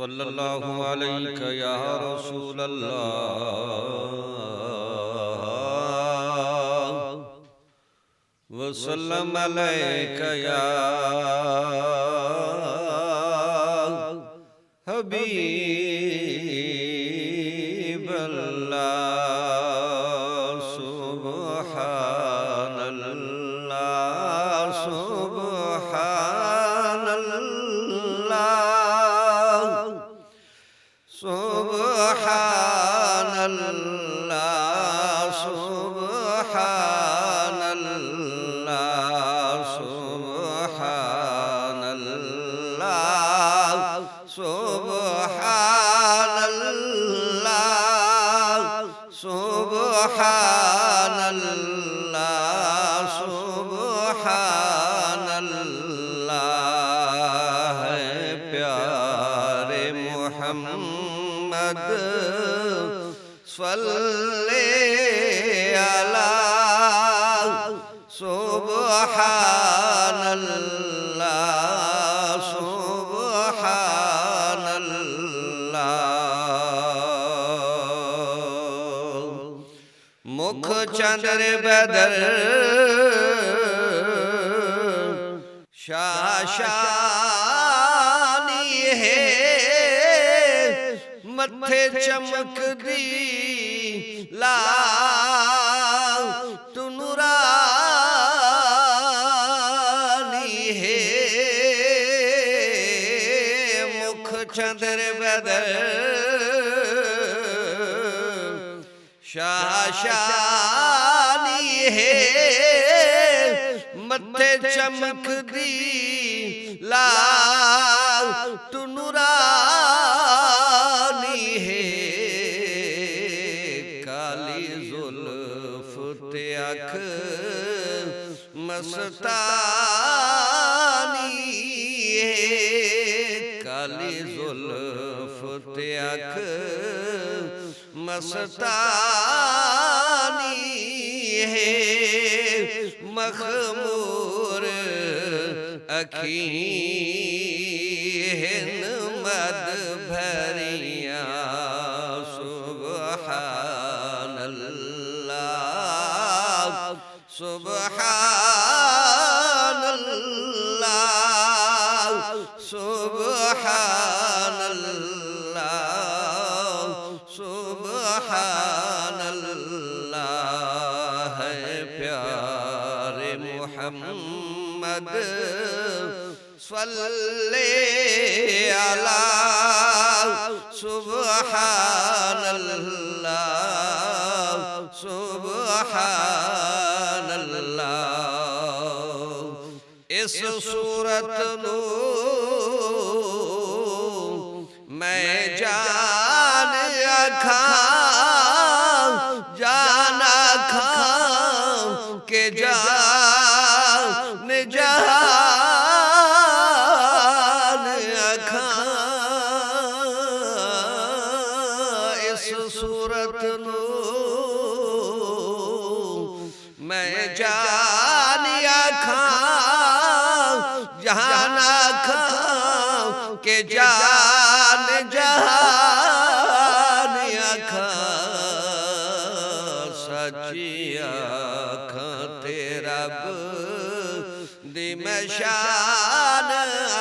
सल्लल्लाहु अलैका या रसूल अल्लाह वसल्लम अलैका या हबीब अल्लाह। सुब्हानल्लाह सुब्हानल्लाह सुब्हानल्लाह सुब्हानल्लाह सुब्हानल्लाह सुब्हानल्लाह सुब्हानल्लाह सुब्हानल्लाह। प्यारे मोहम्मद सल्ले अला सुब्हानल्लाह सुब्हानल्लाह। मुख चंद्र बदर शाशानी है, मत्थे चमक दी लाल तुनुरानी है। मुख चंद्र बदर शाशानी है, मत्थे चमक दी लाल तुनुरानी है। काली जुल्फ ते अख मस्तानी है, काली जुल्फ ते अख मस्तानी है। मखमूर अखीं मद भरिया। सुब्हानल्लाह सुब्हानल्लाह सुब्हानल्लाह सुब्हानल्लाह। प्यारे मोहम्मद सल्ले अला सुब्हानल्लाह सुब्हानल्लाह। इस सूरत नू मैं जान अखां जान अखां के जान जहान अखां। इस सूरत नू मैं जान अखां जान अखां के जान जहान अखां। सच्ची आखां तेरा दी मैं शान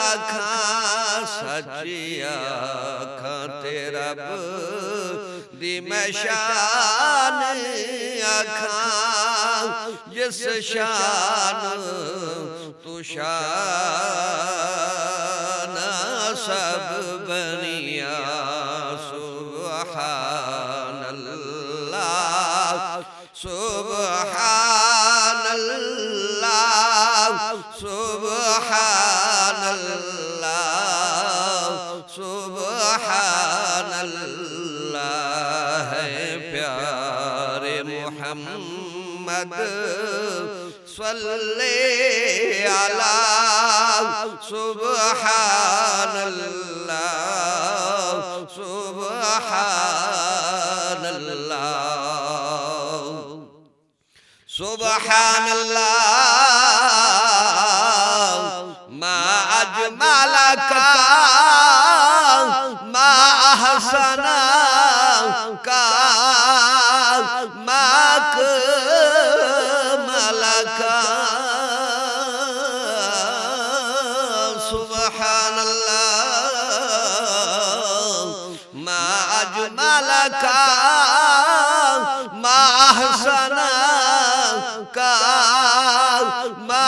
आखां। सच्ची आखां तेरा दी मैं शान आखां। जिस शान तू शान सब बनिया। सुब्हानल्लाह सुब्हानल्लाह सुब्हानल्लाह सुब्हानल्लाह। प्यारे मोहम्मद सल्ले अला सुब्हानल्लाह सुब्हानल्लाह सुब्हानल्लाह। मा अजमलका मलका सुबहानल्लाह मा अजमलका मा अहसना का मा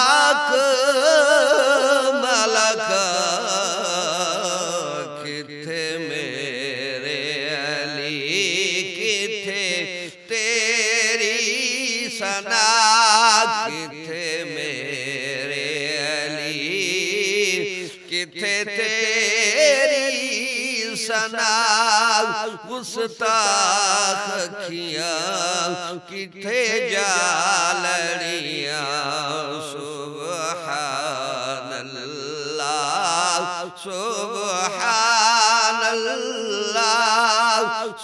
कमलका किथे मेरे अली किथे तेरी सना किथे मेरे अली किथे तेरी सना गुस्ताख अखियां किथे जालड़ियां सुबहानल्लाह सुबहानल्लाह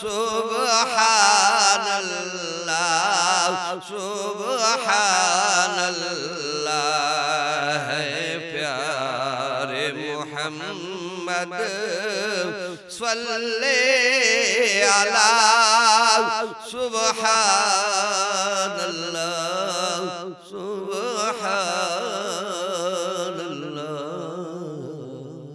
सुबहानल्लाह सुबहानल्लाह है प्यारे मोहम्मद सल्ले अला सुबहान